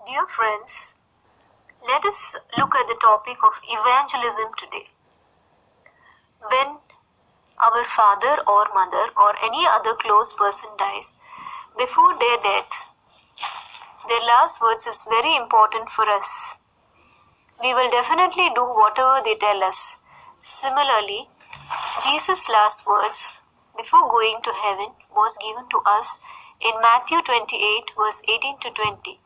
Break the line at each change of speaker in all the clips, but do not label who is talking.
Dear friends, let us look at the topic of evangelism today. When our father or mother or any other close person dies, before their death, their last words is very important for us. We will definitely do whatever they tell us. Similarly, Jesus' last words before going to heaven was given to us in Matthew 28 verse 18 to 20.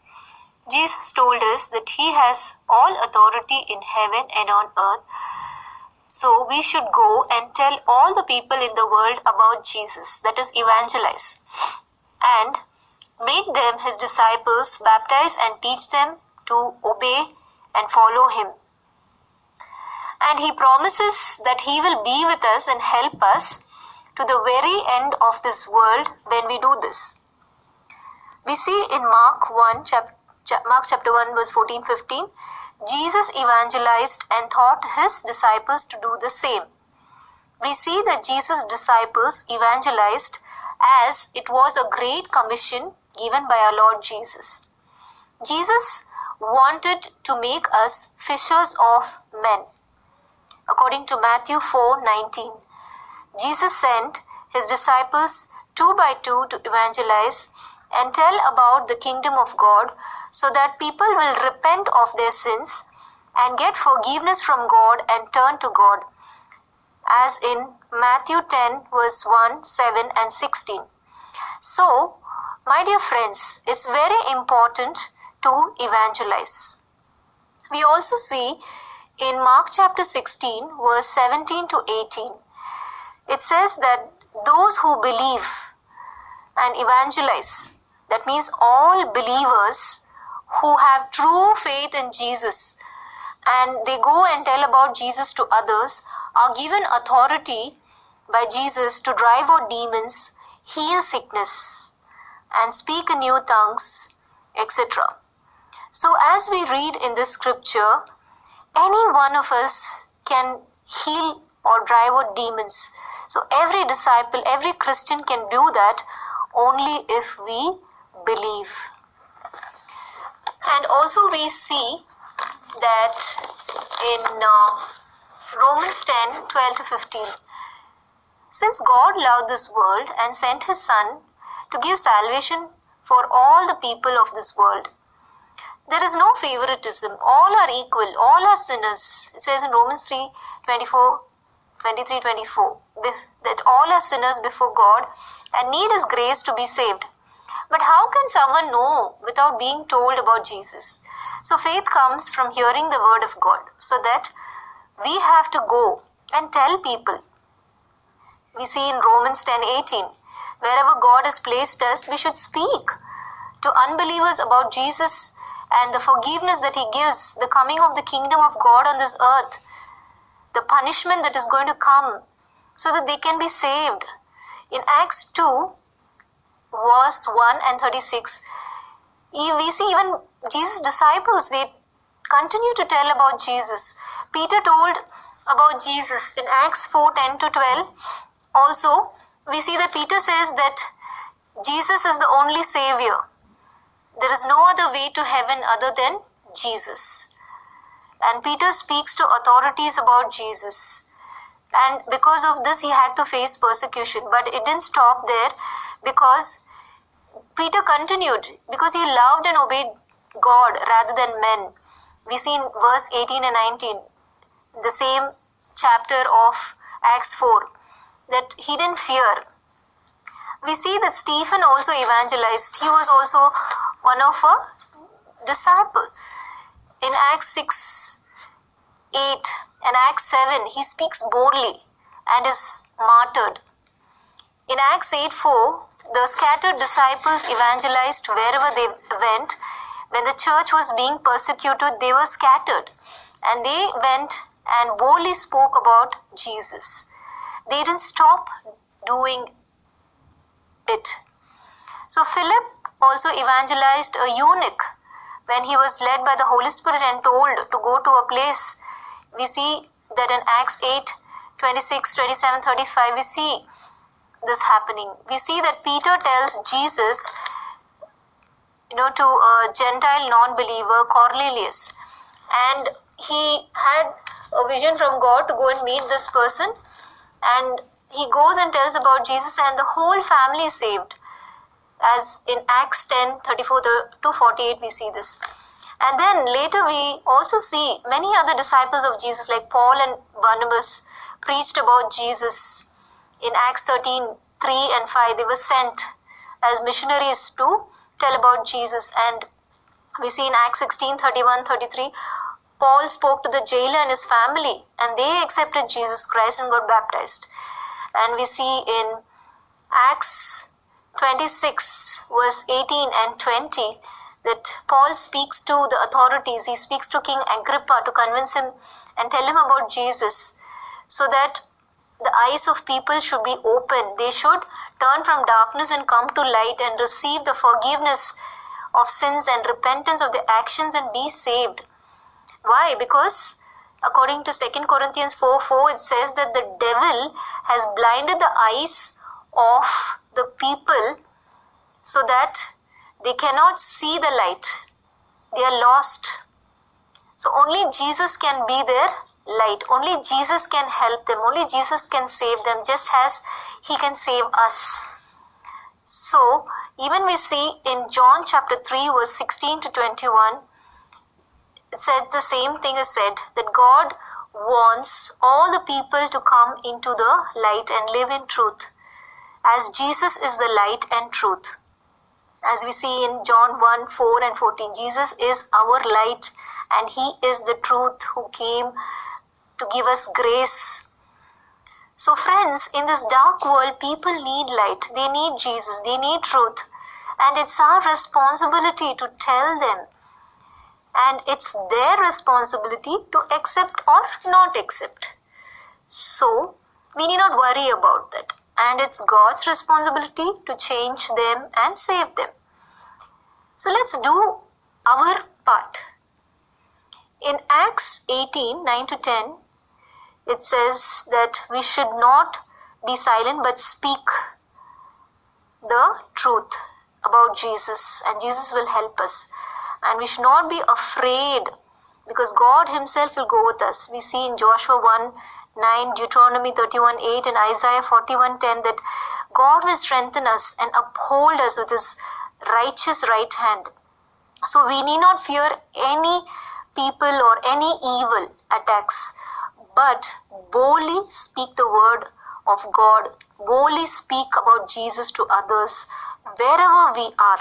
Jesus told us that He has all authority in heaven and on earth. So we should go and tell all the people in the world about Jesus, that is, evangelize, and make them His disciples, baptize and teach them to obey and follow Him. And He promises that He will be with us and help us to the very end of this world when we do this. We see in Mark chapter 1 verse 14-15, Jesus evangelized and taught His disciples to do the same. We see that Jesus' disciples evangelized as it was a great commission given by our Lord Jesus. Jesus wanted to make us fishers of men. According to Matthew 4:19, Jesus sent His disciples 2 by 2 to evangelize and tell about the kingdom of God so that people will repent of their sins and get forgiveness from God and turn to God, as in Matthew 10 verse 1, 7 and 16. So, my dear friends, it's very important to evangelize. We also see in Mark chapter 16 verse 17 to 18, it says that those who believe and evangelize, that means all believers who have true faith in Jesus and they go and tell about Jesus to others, are given authority by Jesus to drive out demons, heal sickness, and speak in new tongues, etc. So as we read in this scripture, any one of us can heal or drive out demons. So every disciple, every Christian can do that only if we believe. And also we see that in Romans 10, 12 to 15, since God loved this world and sent His Son to give salvation for all the people of this world, there is no favoritism. All are equal. All are sinners. It says in Romans 3, 23, 24, that all are sinners before God and need His grace to be saved. But how can someone know without being told about Jesus? So faith comes from hearing the word of God, so that we have to go and tell people. We see in Romans 10:18, wherever God has placed us, we should speak to unbelievers about Jesus and the forgiveness that He gives, the coming of the kingdom of God on this earth, the punishment that is going to come, so that they can be saved. In Acts 2, verse 1 and 36, we see even Jesus' disciples, they continue to tell about Jesus. Peter told about Jesus in Acts 4, 10 to 12. Also, we see that Peter says that Jesus is the only Savior. There is no other way to heaven other than Jesus. And Peter speaks to authorities about Jesus. And because of this, he had to face persecution. But it didn't stop there, because Peter continued, because he loved and obeyed God rather than men. We see in verse 18 and 19, the same chapter of Acts 4, that he didn't fear. We see that Stephen also evangelized. He was also one of a disciple. In Acts 6, 8 and Acts 7, he speaks boldly and is martyred. In Acts 8, 4, the scattered disciples evangelized wherever they went. When the church was being persecuted, they were scattered, and they went and boldly spoke about Jesus. They didn't stop doing it. So Philip also evangelized a eunuch when he was led by the Holy Spirit and told to go to a place. We see that in Acts 8, 26, 27, 35, we see this happening. We see that Peter tells Jesus to a Gentile non-believer, Cornelius. And he had a vision from God to go and meet this person. And he goes and tells about Jesus, and the whole family is saved. As in Acts 10:34 to 48, we see this. And then later we also see many other disciples of Jesus, like Paul and Barnabas, preached about Jesus. In Acts 13:3 and 5, they were sent as missionaries to tell about Jesus. And we see in Acts 16:31-33, Paul spoke to the jailer and his family, and they accepted Jesus Christ and got baptized. And we see in Acts 26 verse 18 and 20 that Paul speaks to the authorities. He speaks to King Agrippa to convince him and tell him about Jesus, so that the eyes of people should be open. They should turn from darkness and come to light and receive the forgiveness of sins and repentance of their actions and be saved. Why? Because according to 2 Corinthians 4:4, it says that the devil has blinded the eyes of the people so that they cannot see the light. They are lost. So only Jesus can be their light. Only Jesus can help them. Only Jesus can save them, just as he can save us. So even we see in John chapter 3 verse 16 to 21, it said the same thing is said, that God wants all the people to come into the light and live in truth, as Jesus is the light and truth. As we see in John 1:4 and 14, Jesus is our light and he is the truth who came to give us grace. So friends, in this dark world, people need light. They need Jesus. They need truth. And it's our responsibility to tell them. And it's their responsibility to accept or not accept. So we need not worry about that. And it's God's responsibility to change them and save them. So let's do our part. In Acts 18:9-10, it says that we should not be silent but speak the truth about Jesus, and Jesus will help us. And we should not be afraid, because God himself will go with us. We see in Joshua 1:9, Deuteronomy 31:8, and Isaiah 41:10 that God will strengthen us and uphold us with his righteous right hand. So we need not fear any people or any evil attacks, but boldly speak the word of God. Boldly speak about Jesus to others wherever we are.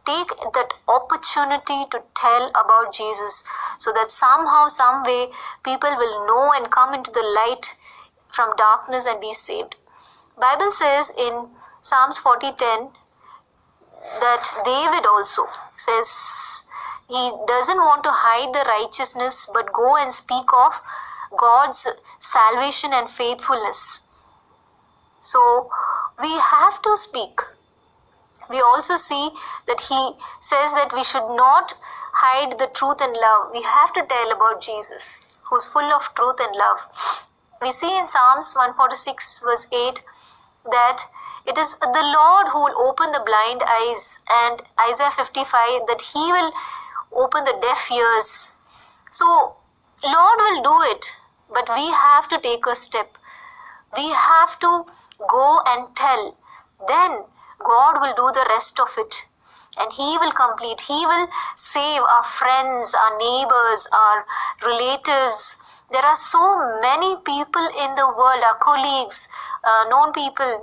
Take that opportunity to tell about Jesus, so that somehow, some way, people will know and come into the light from darkness and be saved. Bible says in Psalms 40:10 that David also says he doesn't want to hide the righteousness, but go and speak of God's salvation and faithfulness. So we have to speak. We also see that he says that we should not hide the truth and love. We have to tell about Jesus, who's full of truth and love. We see in Psalms 146 verse 8 that it is the Lord who will open the blind eyes, and Isaiah 55 that he will open the deaf ears. So Lord will do it, but we have to take a step. We have to go and tell. Then God will do the rest of it, and he will complete. He will save our friends, our neighbors, our relatives. There are so many people in the world, our colleagues, known people.